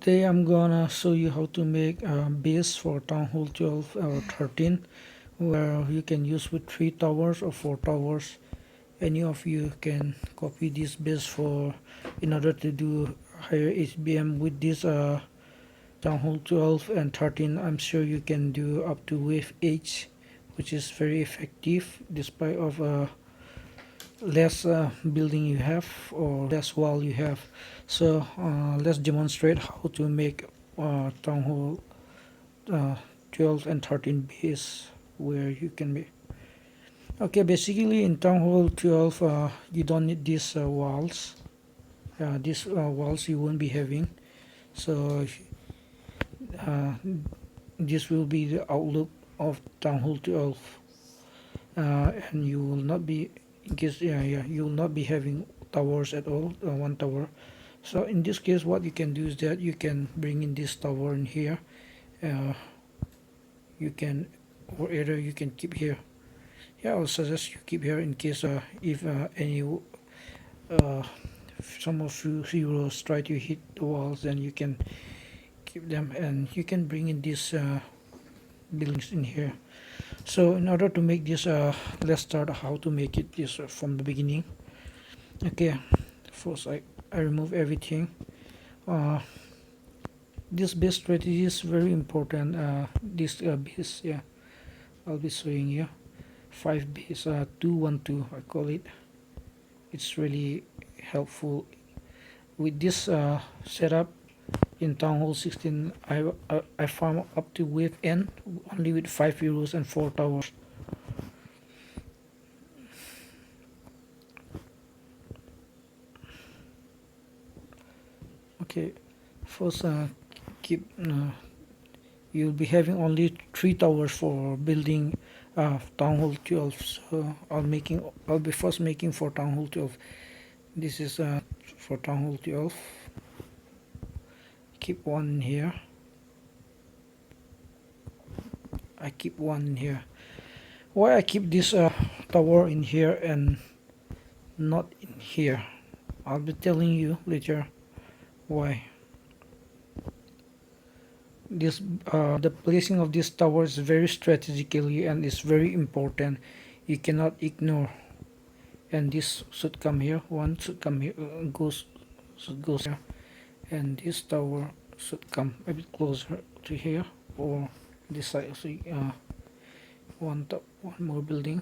Today I'm gonna show you how to make a base for Town Hall 12 or 13, where you can use with 3 towers or 4 towers. Any of you can copy this base for in order to do higher HBM with this Town Hall 12 and 13. I'm sure you can do up to wave H, which is very effective despite of less building you have or less wall you have. So let's demonstrate how to make Town Hall 12 and 13 base where you can make. Okay, basically in Town Hall 12 you don't need these walls. These walls you won't be having. So this will be the outlook of Town Hall 12, and you will not be, in case you will not be having towers at all, one tower. So in this case what you can do is that you can bring in this tower in here. You can, or either you can keep here. I would suggest you keep here in case if any some of you heroes try to hit the walls, then you can keep them, and you can bring in these buildings in here. So in order to make this, let's start how to make it this from the beginning. Okay, first I remove everything. This base strategy is very important. This base, I'll be showing you 5 base 212 I call it. It's really helpful with this setup. In Town Hall 16 I farm up to wave N only with 5 heroes and 4 towers. Okay, first keep you'll be having only 3 towers for building Town Hall 12. So I'll be first making for Town Hall 12. This is for Town Hall 12. Keep one in here. I keep one in here. Why I keep this tower in here and not in here, I'll be telling you later why. This the placing of this tower is very strategically and is very important. You cannot ignore. And this should come here. One should come here. Should go here. And this tower should come a bit closer to here, or this side. So one more building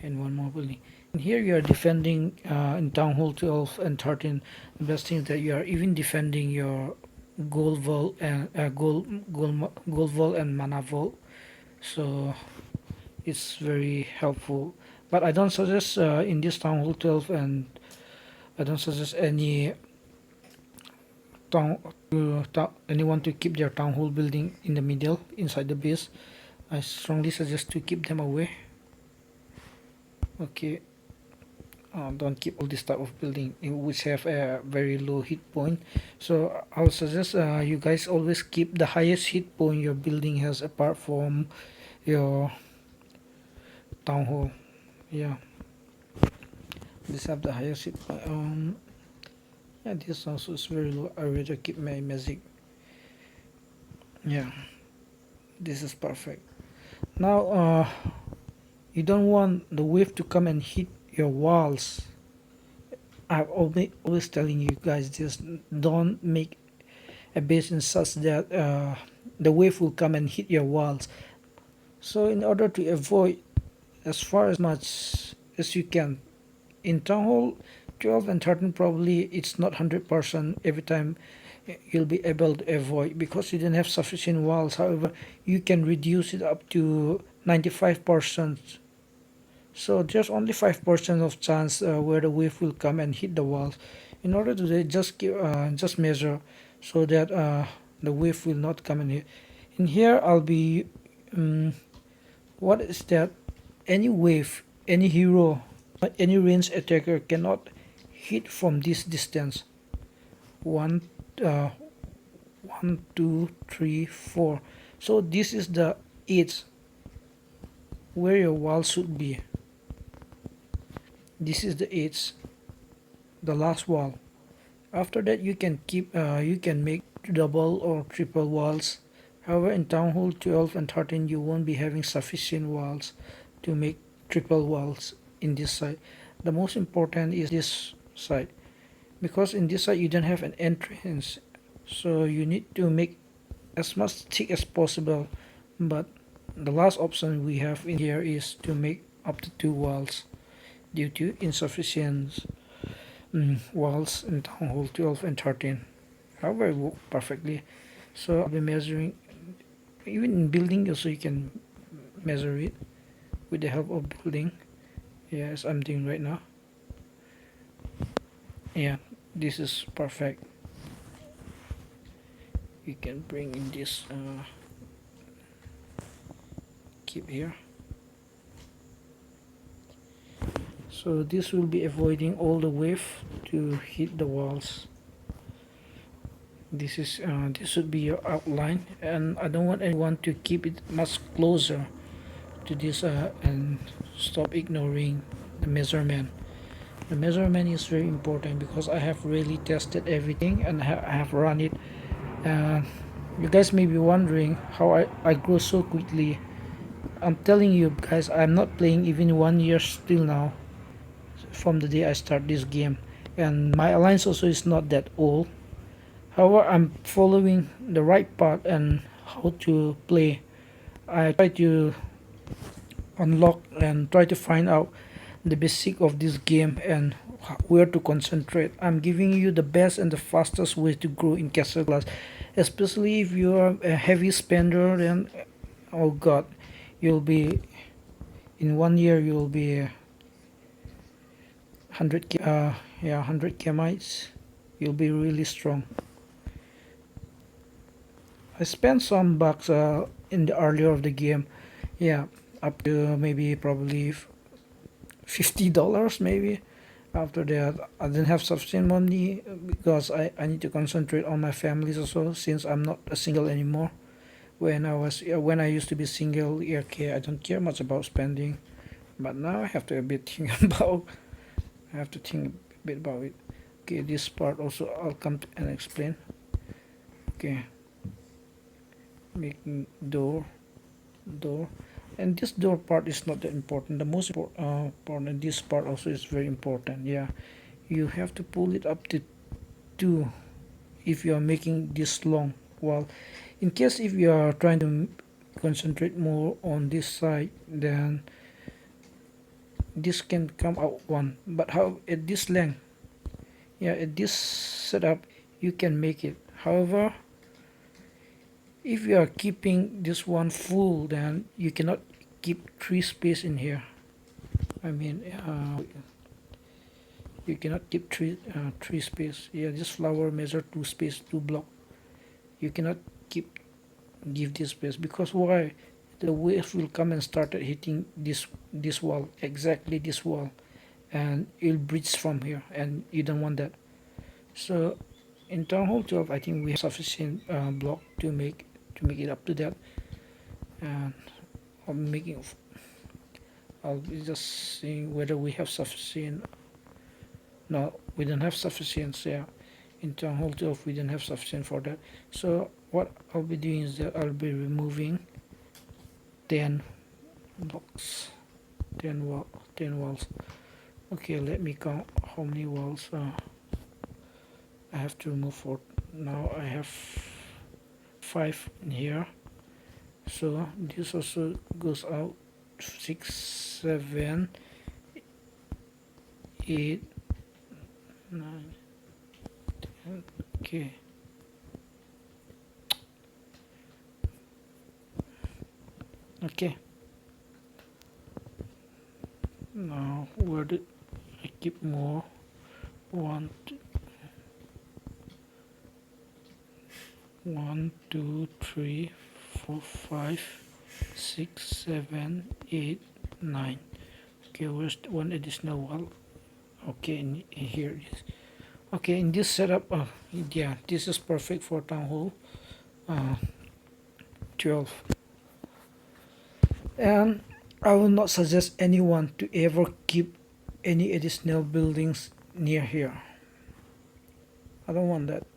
and one more building. And here you are defending in Town Hall 12 and 13. The best thing is that you are even defending your gold vault and gold vault and mana vault. So it's very helpful. But I don't suggest in this Town Hall 12, and I don't suggest any anyone to keep their Town Hall building in the middle inside the base. I strongly suggest to keep them away. Okay, don't keep all this type of building which have a very low hit point. So I would suggest you guys always keep the highest hit point your building has apart from your Town Hall. This have the highest hit point. This also is very low. I rather keep my magic. This is perfect. Now you don't want the wave to come and hit your walls. I'm always telling you guys this: don't make a base in such that the wave will come and hit your walls. So in order to avoid as far as much as you can, in Town Hall 12 and 13 probably it's not 100% every time you'll be able to avoid because you don't have sufficient walls. However, you can reduce it up to 95%. So there's only 5% of chance where the wave will come and hit the walls. In order to do that, just measure so that the wave will not come in here. In here I'll be what is that? Any wave, any hero, any range attacker cannot hit from this distance. 1 2 3 4. So this is the edge where your wall should be. This is the edge, the last wall. After that you can keep you can make double or triple walls. However, in Town Hall 12 and 13 you won't be having sufficient walls to make triple walls in this side. The most important is this side, because in this side you don't have an entrance, so you need to make as much thick as possible. But the last option we have in here is to make up to 2 walls due to insufficient walls in Town Hall 12 and 13. However, it worked perfectly. So I'll be measuring, even in building also you can measure it with the help of building. Yes, I'm doing right now. Yeah, this is perfect. You can bring in this keep here, so this will be avoiding all the wave to hit the walls. This should be your outline, and I don't want anyone to keep it much closer to this and stop ignoring the measurement. The measurement is very important because I have really tested everything and I have run it. You guys may be wondering how I grow so quickly. I'm telling you guys, I'm not playing even 1 year still now from the day I start this game, and my alliance also is not that old. However, I'm following the right path and how to play. I try to unlock and try to find out the basic of this game and where to concentrate. I'm giving you the best and the fastest way to grow in Castle Class, especially if you are a heavy spender. Then, oh god, you'll be in 1 year you'll be 100 kmites. You'll be really strong. I spent some bucks in the earlier of the game, yeah, up to maybe probably $50 maybe. After that I didn't have sufficient money because I need to concentrate on my families also, since I'm not a single anymore. When I used to be single, okay, I don't care much about spending, but now I have to a bit think about I have to think a bit about it. Okay, this part also I'll come and explain. Okay, making door, and this door part is not that important. The most important, this part also is very important. Yeah, you have to pull it up to 2 if you are making this long. Well, in case if you are trying to concentrate more on this side, then this can come out 1. But how at this length, yeah, at this setup you can make it. However, if you are keeping this one full, then you cannot keep 3 space in here. I mean, you cannot keep 3 space. Yeah, this flower measure 2 space, 2 block. You cannot give this space, because why? The wave will come and start hitting this wall, exactly this wall, and it'll breach from here, and you don't want that. So in Town Hall 12 I think we have sufficient block to make it up to that. And I'll be just seeing whether we have sufficient. No, we don't have sufficient. Yeah, in Town Hall 12 we don't have sufficient for that. So what I'll be doing is that I'll be removing 10 blocks, 10 walls. Okay, let me count how many walls I have to remove. For now I have 5 in here, so this also goes out 6, 7, 8, 9, 10. Okay, now where did I keep more? 1, 2, 3, 4, 5, 6, 7, 8, 9. Okay, where's one additional wall? Okay, in here it is. Okay, in this setup, yeah, this is perfect for Town Hall 12. And I will not suggest anyone to ever keep any additional buildings near here. I don't want that.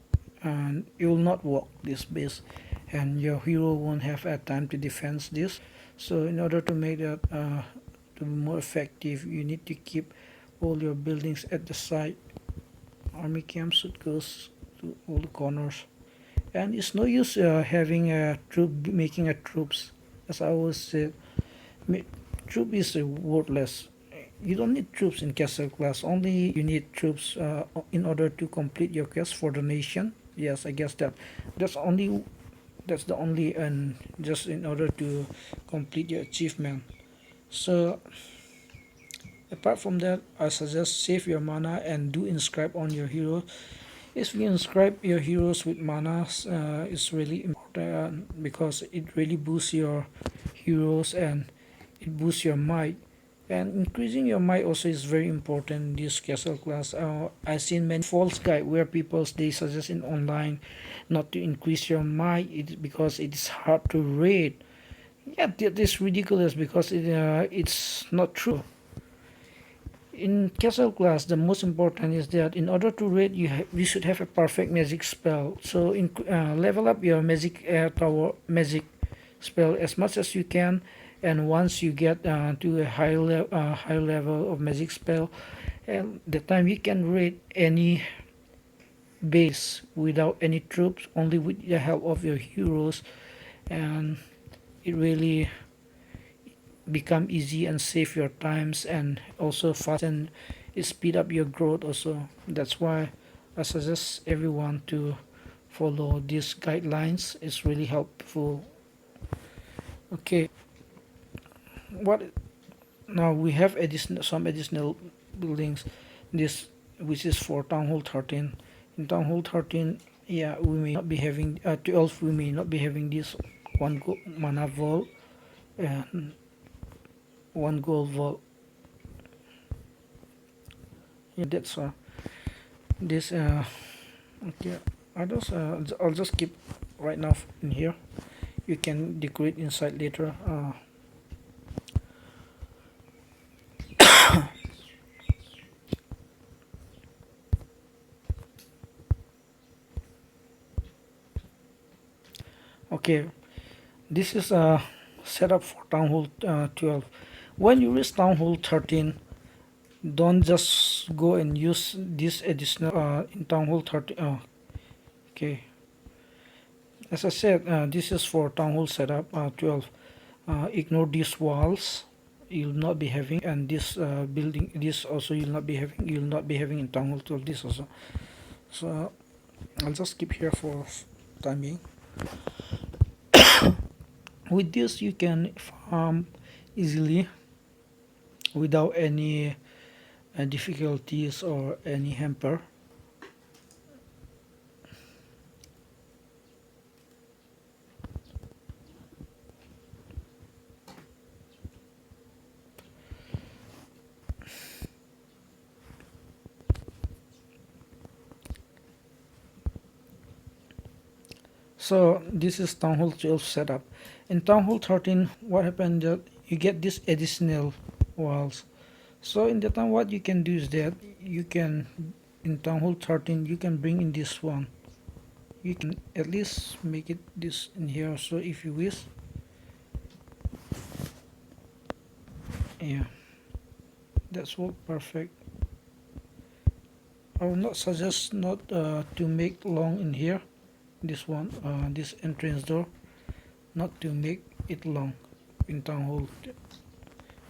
and it will not work this base, and your hero won't have a time to defend this. So in order to make that to be more effective, you need to keep all your buildings at the side. Army camp should go to all the corners, and it's no use having a troop making a troops, as I always said. Troop is worthless. You don't need troops in castle class. Only you need troops in order to complete your quest for the nation. Yes, I guess that's only that's the only, and just in order to complete your achievement. So apart from that, I suggest save your mana and do inscribe on your hero. If you inscribe your heroes with mana, it's really important because it really boosts your heroes and it boosts your might. And increasing your might also is very important in this castle class. I've seen many false guide where people they suggest in online not to increase your might because it is hard to raid. Yeah, that is ridiculous because it's not true. In castle class, the most important is that in order to raid, you should have a perfect magic spell. So level up your magic tower magic spell as much as you can, and once you get to a high level of magic spell, and the time you can raid any base without any troops, only with the help of your heroes, and it really become easy and save your times and also fast and speed up your growth also. That's why I suggest everyone to follow these guidelines. It's really helpful. Okay, what now we have some additional buildings, this which is for town hall 13. In town hall 13, yeah, we may not be having 12, we may not be having this mana vault and one gold vault. Yeah, that's this okay. I'll just keep right now in here. You can decorate inside later. Okay, this is a setup for town hall 12. When you reach town hall 13, don't just go and use this additional in town hall 13. Okay, as I said, this is for town hall setup 12. Ignore these walls, you'll not be having, and this building, this also you'll not be having in town hall 12, this also. So I'll just keep here for time being. With this you can farm easily without any difficulties or any hamper. So this is town hall 12 setup. In town hall 13, what happened that you get this additional walls. So in the time, what you can do is that you can, in town hall 13, you can bring in this one. You can at least make it this in here. So if you wish, yeah, that's work perfect. I will not suggest not to make long in here. This one, this entrance door, not to make it long in town hall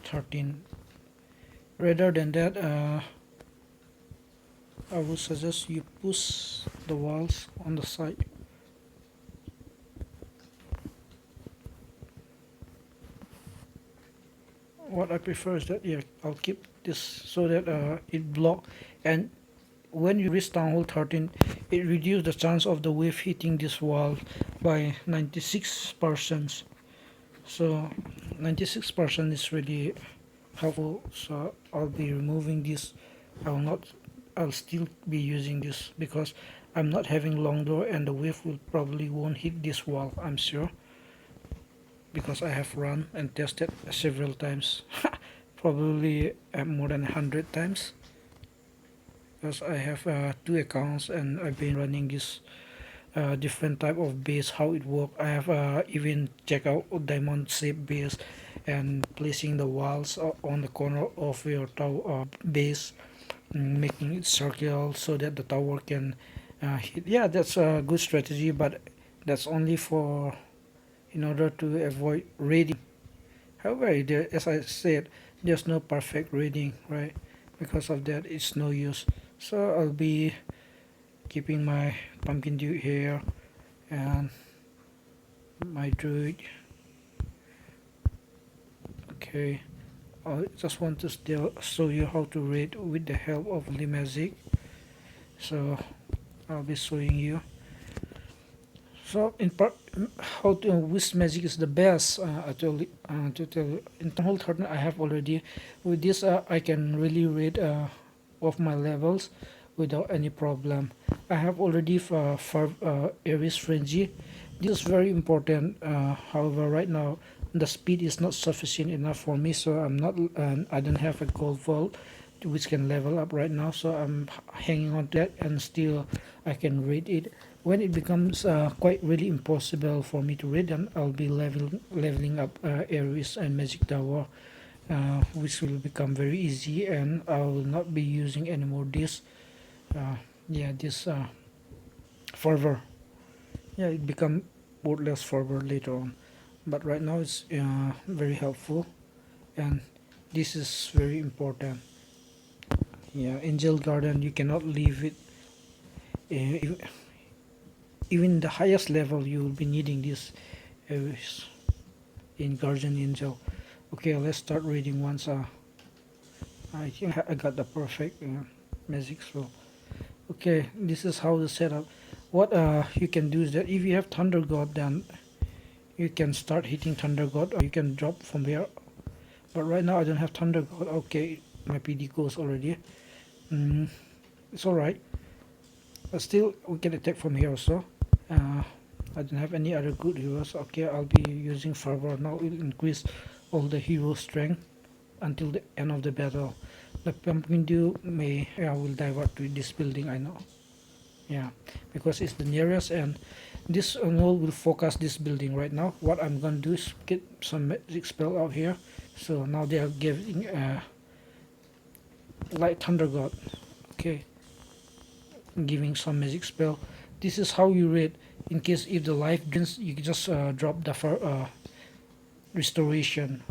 13. Rather than that, I would suggest you push the walls on the side. What I prefer is that, yeah, I'll keep this so that it block, and when you reach town hall 13, it reduces the chance of the wave hitting this wall by 96%. So 96% is really helpful. So I'll be removing this. I'll still be using this because I'm not having long door, and the wave will probably won't hit this wall, I'm sure, because I have run and tested several times. Probably more than 100 times, because I have two accounts and I've been running this different type of base, how it work. I have even check out diamond shape base and placing the walls on the corner of your tower base, making it circle so that the tower can hit. Yeah, that's a good strategy, but that's only for in order to avoid raiding. However, there, as I said, there's no perfect raiding, right? Because of that, it's no use. So I'll be keeping my pumpkin dew here and my druid. Okay, I just want to still show you how to raid with the help of magic. So I'll be showing you. So in part, how to which magic is the best? Actually, to tell you, in whole tournament I have already. With this, I can really read of my levels without any problem. I have already for Aries Frenzy. This is very important. However, right now the speed is not sufficient enough for me, so I'm not. I don't have a gold vault which can level up right now. So I'm hanging on to that, and still I can read it. When it becomes quite really impossible for me to read, then I'll be leveling up Aries and Magic Tower, which will become very easy, and I will not be using any more this. Yeah, this fervor. Yeah, it become worthless fervor later on, but right now it's very helpful, and this is very important. Yeah, Angel Garden, you cannot leave it. Uh, even the highest level, you will be needing this Aries in Guardian Angel. Okay, let's start reading once. I think I got the perfect magic spell. Okay, this is how the setup. What you can do is that if you have Thunder God, then you can start hitting Thunder God, or you can drop from here. But right now I don't have Thunder God. Okay, my PD goes already. Mm, it's alright. But still, we can attack from here also. I don't have any other good heroes. Okay, I'll be using Fervor now. It will increase all the hero strength until the end of the battle. The pumpkin dew may will divert to this building. I know. Yeah, because it's the nearest, and this node will focus this building right now. What I'm gonna do is get some magic spell out here. So now they are giving light thunder god. Okay, giving some magic spell. This is how you read. In case if the life drains, you just drop the restoration,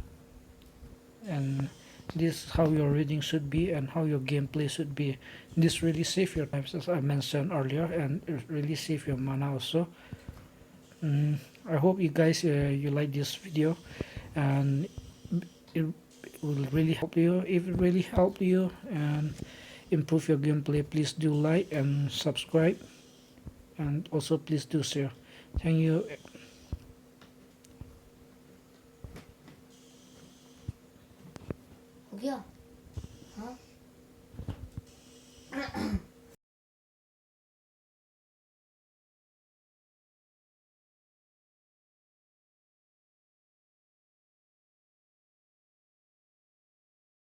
and this is how your reading should be and how your gameplay should be. This really save your lives, as I mentioned earlier, and it really save your mana also. I hope you guys you like this video, and it will really help you. If it really helped you and improve your gameplay, please do like and subscribe, and also please do share. Thank you. हो गया